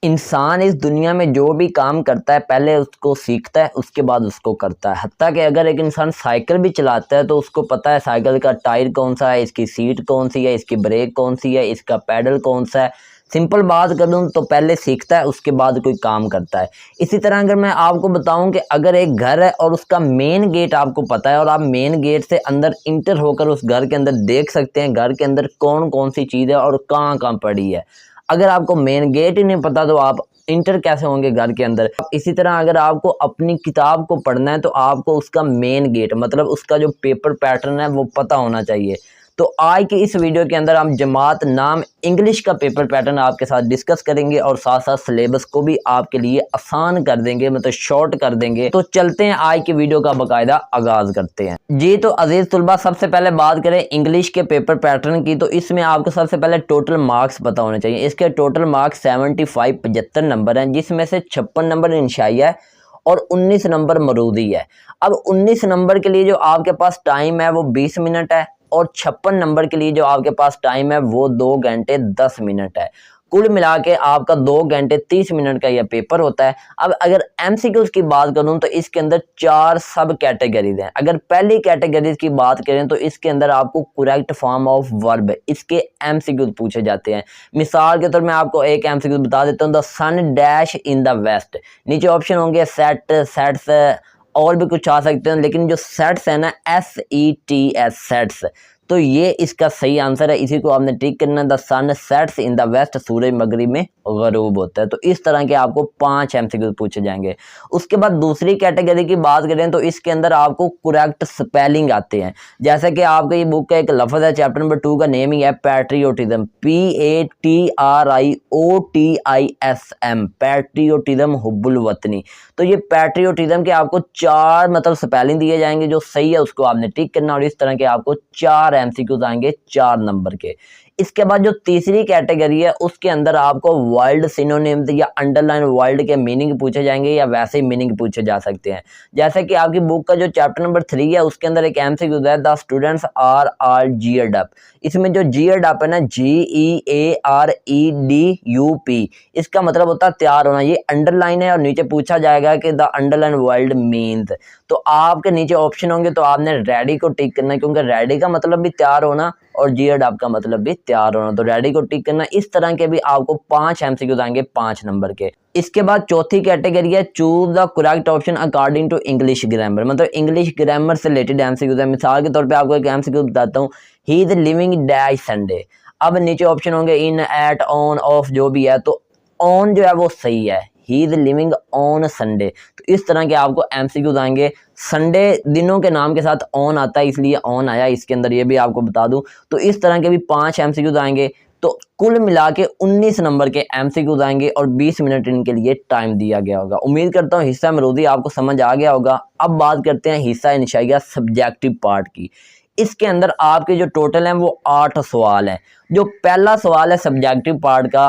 इंसान इस दुनिया में जो भी काम करता है पहले उसको सीखता है, उसके बाद उसको करता है। हत्ता कि अगर एक इंसान साइकिल भी चलाता है तो उसको पता है साइकिल का टायर कौन सा है, इसकी सीट कौन सी है, इसकी ब्रेक कौन सी है, इसका पैडल कौन सा है। सिंपल बात करूँ तो पहले सीखता है उसके बाद कोई काम करता है। इसी तरह अगर मैं आपको बताऊं कि अगर एक घर है और उसका मेन गेट आपको पता है और आप मेन गेट से अंदर इंटर होकर उस घर के अंदर देख सकते हैं घर के अंदर कौन कौन सी चीज़ है और कहाँ कहाँ पड़ी है। अगर आपको मेन गेट ही नहीं पता तो आप इंटर कैसे होंगे घर के अंदर। इसी तरह अगर आपको अपनी किताब को पढ़ना है तो आपको उसका मेन गेट मतलब उसका जो पेपर पैटर्न है वो पता होना चाहिए। तो आज की इस वीडियो के अंदर हम जमात नाम इंग्लिश का पेपर पैटर्न आपके साथ डिस्कस करेंगे और साथ साथ सिलेबस को भी आपके लिए आसान कर देंगे, मतलब शॉर्ट कर देंगे। तो चलते हैं आज की वीडियो का बाकायदा आगाज करते हैं जी। तो अजीज तुलबा, सबसे पहले बात करें इंग्लिश के पेपर पैटर्न की, तो इसमें आपको सबसे पहले टोटल मार्क्स पता होने चाहिए। इसके टोटल मार्क्स 75 नंबर हैं, जिसमें से 56 नंबर इंशाइया है और 19 नंबर मरूदी है। अब 19 नंबर के लिए जो आपके पास टाइम है वो 20 मिनट है और 56 नंबर के लिए जो आपके पास टाइम है वो 2 घंटे 10 मिनट है। कुल मिला के आपका 2 घंटे 30 मिनट का यह पेपर होता है। अब अगर एमसीक्यूज की बात करूं तो इसके अंदर 4 सब कैटेगरीज हैं। अगर पहली कैटेगरीज की बात करें तो इसके अंदर आपको करेक्ट फॉर्म ऑफ वर्ब इसके एमसीक्यूज पूछे जाते हैं। मिसाल के तौर में आपको एक एमसीक्यू बता देता हूं, the sun dash in the west. नीचे ऑप्शन होंगे सेट, सेट्स और भी कुछ आ सकते हैं, लेकिन जो सेट्स है ना SETS सेट्स, तो ये इसका सही आंसर है। इसी को आपने टिक करना। The sun sets in the west, सूरज मगरिब में गरूब होता है। तो इस तरह के आपको 5 एमसीक्यू पूछे जाएंगे। उसके बाद दूसरी कैटेगरी की बात करें तो इसके अंदर आपको करेक्ट स्पेलिंग आते हैं। जैसे कि आपका ये बुक का एक लफ्ज़ है, चैप्टर नंबर 2 का नेम ही है पैट्रियोटिज्म, PATRIOTISM, पैट्रियोटिज्म हुब्बुल वतनी। तो ये पैट्रियोटिज्म के आपको 4 मतलब स्पेलिंग दिए जाएंगे, जो सही है उसको आपने टिक करना और इस तरह के आपको 4 एमसीक्यूज आएंगे 4 नंबर के। इसके बाद जो तीसरी कैटेगरी है उसके अंदर आपको वर्ड सिनोनिम्स या अंडरलाइन वर्ड के मीनिंग पूछे जाएंगे या वैसे ही मीनिंग पूछे जा सकते हैं। जैसे कि आपकी बुक का जो चैप्टर नंबर 3 है उसके अंदर एक एमसीक्यू है, the students are all geared up. इसमें जो जीयर्ड अप है ना, GEAREDUP, इसका मतलब होता है तैयार होना। ये अंडरलाइन है और नीचे पूछा जाएगा कि द अंडरलाइन वर्ड मीन्स। तो आपके नीचे ऑप्शन होंगे तो आपने रेडी को टिक करना है, क्योंकि रेडी का मतलब भी तैयार होना और जीयर्ड अप का मतलब भी तैयार होना। तो रेडी को टिक करना। इस तरह के भी आपको 5 एमसीक्यू आएंगे 5 नंबर के। इसके बाद चौथी कैटेगरी है choose the correct option according to English grammar, मतलब इंग्लिश ग्रामर से रिलेटेड एमसीक्यू है। मिसाल के तौर पे आपको एक एमसीक्यू बताता हूँ, he is living dash Sunday. अब नीचे ऑप्शन होंगे इन, एट, ऑन, ऑफ, जो भी है। तो ऑन जो है वो सही है, he is living on Sunday. तो इस तरह के आपको एमसीक्यूज आएंगे। संडे दिनों के नाम के साथ ऑन आता है, इसलिए ऑन आया इसके अंदर, ये भी आपको बता दूं। तो इस तरह के भी 5 एमसीक्यूज आएंगे। तो कुल मिला के 19 नंबर के एमसीक्यूज आएंगे और 20 मिनट इनके लिए टाइम दिया गया होगा। उम्मीद करता हूँ हिस्सा मरूदी आपको समझ आ गया होगा। अब बात करते हैं हिस्सा इंशाइया सब्जेक्टिव पार्ट की। इसके अंदर आपके जो टोटल हैं वो 8 सवाल हैं। जो पहला सवाल है सब्जेक्टिव पार्ट का,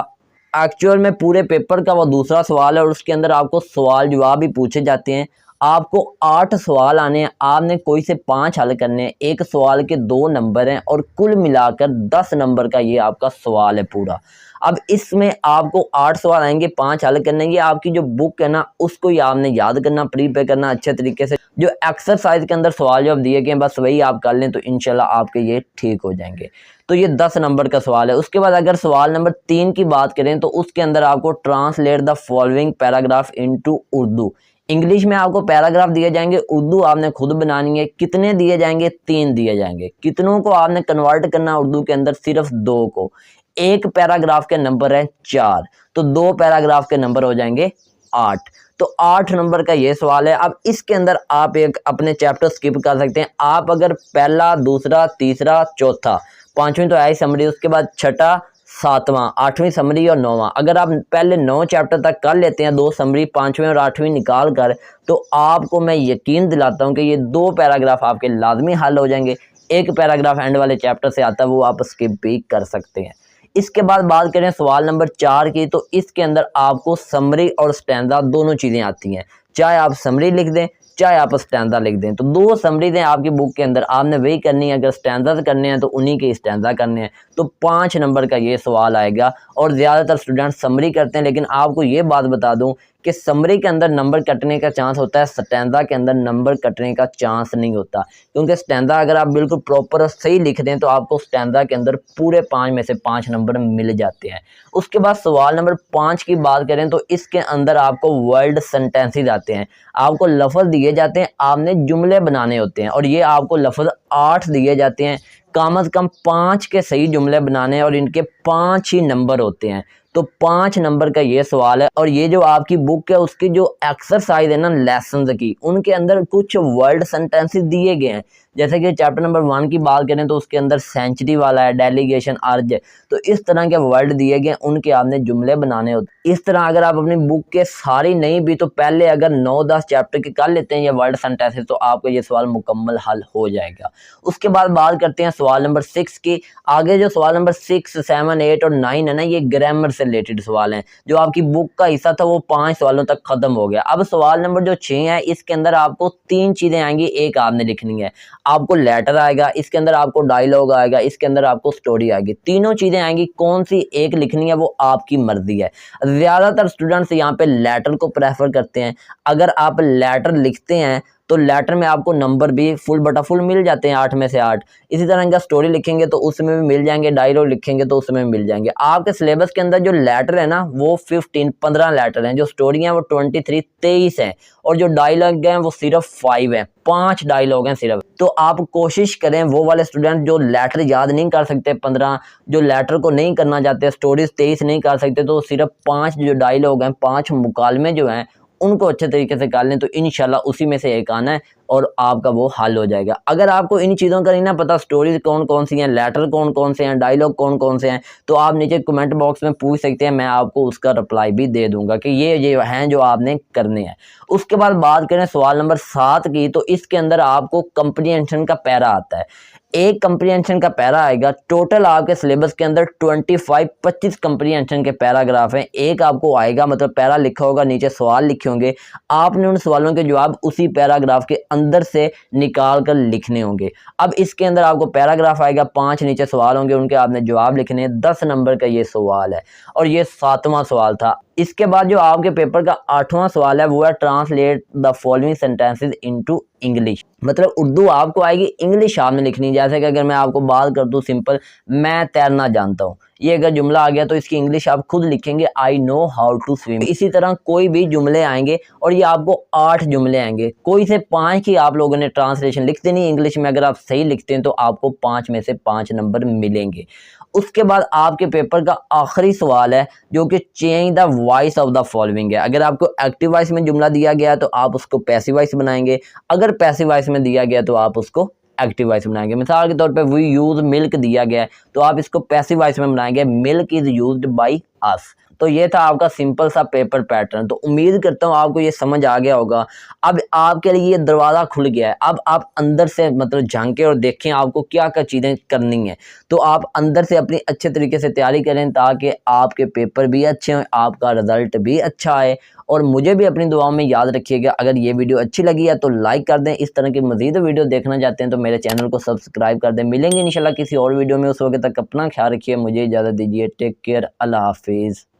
एक्चुअल में पूरे पेपर का वो दूसरा सवाल है और उसके अंदर आपको सवाल जवाब भी पूछे जाते हैं। आपको 8 सवाल आने हैं, आपने कोई से 5 हल करने हैं। एक सवाल के 2 नंबर हैं और कुल मिलाकर 10 नंबर का ये आपका सवाल है पूरा। अब इसमें आपको 8 सवाल आएंगे, 5 हल करने। ये आपकी जो बुक है ना उसको ही आपने याद करना, प्रीपेयर करना अच्छे तरीके से। जो एक्सरसाइज के अंदर सवाल जवाब दिए गए बस वही आप कर लें तो इंशाल्लाह आपके ये ठीक हो जाएंगे। तो ये 10 नंबर का सवाल है। उसके बाद अगर सवाल नंबर 3 की बात करें तो उसके अंदर आपको translate the following paragraph into Urdu. English में आपको पैराग्राफ दिए जाएंगे, उर्दू आपने खुद बनानी है। कितने दिए जाएंगे? 3 दिए जाएंगे। कितनों को आपने कन्वर्ट करना उर्दू के अंदर? सिर्फ 2 को। एक पैराग्राफ के नंबर है 4, तो 2 पैराग्राफ के नंबर हो जाएंगे 8। तो 8 नंबर का ये सवाल है। अब इसके अंदर आप एक अपने चैप्टर स्किप कर सकते हैं। आप अगर पहला, दूसरा, तीसरा, चौथा, 5वीं तो है समरी, उसके बाद छठा, 7वां, 8वीं समरी और 9वां, अगर आप पहले 9 चैप्टर तक कर लेते हैं, 2 समरी, 5वीं और 8वीं निकाल कर, तो आपको मैं यकीन दिलाता हूं कि ये 2 पैराग्राफ आपके लाजमी हल हो जाएंगे। एक पैराग्राफ एंड वाले चैप्टर से आता है, वो आप स्किप भी कर सकते हैं। इसके बाद बात करें सवाल नंबर 4 की, तो इसके अंदर आपको समरी और स्टैंजा दोनों चीज़ें आती हैं। चाहे आप समरी लिख दें, चाहे आप स्टैंजा लिख दें। तो 2 समरीज हैं आपकी बुक के अंदर, आपने वही करनी है। अगर स्टैंजास करने हैं तो उन्हीं के स्टैंजा करने हैं। तो 5 नंबर का ये सवाल आएगा। और ज़्यादातर स्टूडेंट समरी करते हैं, लेकिन आपको ये बात बता दूं कि समरी के अंदर नंबर कटने का चांस होता है, स्टैंजा के अंदर नंबर कटने का चांस नहीं होता। क्योंकि स्टैंजा अगर आप बिल्कुल प्रॉपर और सही लिख दें तो आपको स्टैंजा के अंदर पूरे 5 में से 5 नंबर मिल जाते हैं। उसके बाद सवाल नंबर 5 की बात करें तो इसके अंदर आपको वर्ड सेंटेंसेस आते हैं। आपको लफ्ज़ दिए जाते हैं, आपने जुमले बनाने होते हैं, और ये आपको लफ्ज़ 8 दिए जाते हैं। कम से कम 5 के सही जुमले बनाने हैं और इनके 5 ही नंबर होते हैं। तो 5 नंबर का ये सवाल है। और ये जो आपकी बुक है उसकी जो एक्सरसाइज है ना लेसन्स की, उनके अंदर कुछ वर्ड सेंटेंसेस दिए गए हैं। जैसे कि चैप्टर नंबर 1 की बात करें तो उसके अंदर सेंचुरी वाला है, डेलीगेशन, अर्ज। तो इस तरह के वर्ड दिए गए, उनके आपने जुमले बनाने होते। इस तरह अगर आप अपनी बुक के सारी नहीं भी तो पहले अगर 9-10 चैप्टर के कर लेते हैं ये वर्ड सेंटेंसेस, तो आपका ये सवाल मुकम्मल हल हो जाएगा। उसके बाद बात करते हैं सवाल नंबर 6 की। आगे जो सवाल नंबर 6, 7, 8 और 9 है ना, ये ग्रामर से रिलेटेड सवाल हैं। जो आपकी बुक का हिस्सा था वो 5 सवालों तक खत्म हो गया। अब सवाल नंबर जो 6 है, इसके अंदर आपको 3 चीजें आएंगी, एक आपने लिखनी है। आपको लेटर आएगा, इसके अंदर आपको डायलॉग आएगा, इसके अंदर आपको स्टोरी आएगी। तीनों चीजें आएंगी, कौन सी एक लिखनी है वो आपकी मर्जी है। ज्यादातर स्टूडेंट्स यहाँ पे लेटर को प्रेफर करते हैं। अगर आप लेटर लिखते हैं तो लेटर में आपको नंबर भी फुल बटा फुल मिल जाते हैं, 8 में से 8। इसी तरह का स्टोरी लिखेंगे तो उसमें भी मिल जाएंगे, डायलॉग लिखेंगे तो उसमें भी मिल जाएंगे। आपके सिलेबस के अंदर जो लेटर है ना वो 15 लेटर हैं, जो स्टोरी हैं वो 23 हैं, और जो डायलॉग हैं वो सिर्फ 5 है, 5 डायलॉग हैं सिर्फ। तो आप कोशिश करें, वो वाले स्टूडेंट जो लेटर याद नहीं कर सकते 15, जो लेटर को नहीं करना चाहते, स्टोरीज 23 नहीं कर सकते, तो सिर्फ 5 जो डायलॉग हैं, 5 मुकालमे जो हैं उनको अच्छे तरीके से कर लें, तो इंशाल्लाह उसी में से एक आना है और आपका वो हल हो जाएगा। अगर आपको इन चीज़ों का नहीं ना पता, स्टोरीज कौन कौन सी हैं, लेटर कौन कौन से हैं, डायलॉग कौन कौन से हैं, तो आप नीचे कमेंट बॉक्स में पूछ सकते हैं, मैं आपको उसका रिप्लाई भी दे दूंगा कि ये हैं जो आपने करने हैं। उसके बाद बात करें सवाल नंबर 7 की, तो इसके अंदर आपको कंप्रीहेंशन का पैरा आता है। एक कंप्रीहेंशन का पैरा आएगा। टोटल आपके सिलेबस के अंदर 25 कंप्रीहेंशन के पैराग्राफ हैं। एक आपको आएगा, मतलब पैरा लिखा होगा, नीचे सवाल लिखे होंगे, आपने उन सवालों के जवाब उसी पैराग्राफ के अंदर से निकाल कर लिखने होंगे। अब इसके अंदर आपको पैराग्राफ आएगा, 5 नीचे सवाल होंगे, उनके आपने जवाब लिखने हैं। 10 नंबर का ये सवाल है और ये 7वां सवाल था। इसके बाद जो आपके पेपर का 8वां सवाल है वो है translate the following sentences into English. मतलब उर्दू आपको आएगी, इंग्लिश आपने लिखनी। जैसे कि अगर मैं आपको बात कर दूं सिंपल, मैं तैरना जानता हूँ, ये अगर जुमला आ गया तो इसकी इंग्लिश आप खुद लिखेंगे, I know how to swim. इसी तरह कोई भी जुमले आएंगे और ये आपको 8 जुमले आएंगे, कोई से 5 की आप लोगों ने ट्रांसलेशन लिख देनी इंग्लिश में। अगर आप सही लिखते हैं तो आपको 5 में से 5 नंबर मिलेंगे। उसके बाद आपके पेपर का आखिरी सवाल है जो कि change the voice of the following है। अगर आपको एक्टिव वॉइस में जुमला दिया गया है तो आप उसको पैसिव वॉइस बनाएंगे, अगर पैसिव वॉइस में दिया गया तो आप उसको एक्टिव वॉइस बनाएंगे। मिसाल के तौर पे वी यूज मिल्क दिया गया है तो आप इसको पैसिव वॉइस में बनाएंगे, milk is used by us. तो ये था आपका सिंपल सा पेपर पैटर्न। तो उम्मीद करता हूँ आपको ये समझ आ गया होगा। अब आपके लिए ये दरवाज़ा खुल गया है, अब आप अंदर से मतलब झांके और देखें आपको क्या क्या चीज़ें करनी है। तो आप अंदर से अपनी अच्छे तरीके से तैयारी करें ताकि आपके पेपर भी अच्छे हों, आपका रिज़ल्ट भी अच्छा आए। और मुझे भी अपनी दुआओं में याद रखिएगा। अगर ये वीडियो अच्छी लगी है तो लाइक कर दें। इस तरह की मज़ीद वीडियो देखना चाहते हैं तो मेरे चैनल को सब्सक्राइब कर दें। मिलेंगे इंशाल्लाह किसी और वीडियो में, उस वक्त तक अपना ख्याल रखिए। मुझे इजाज़त दीजिए। टेक केयर, अल्लाह हाफिज़।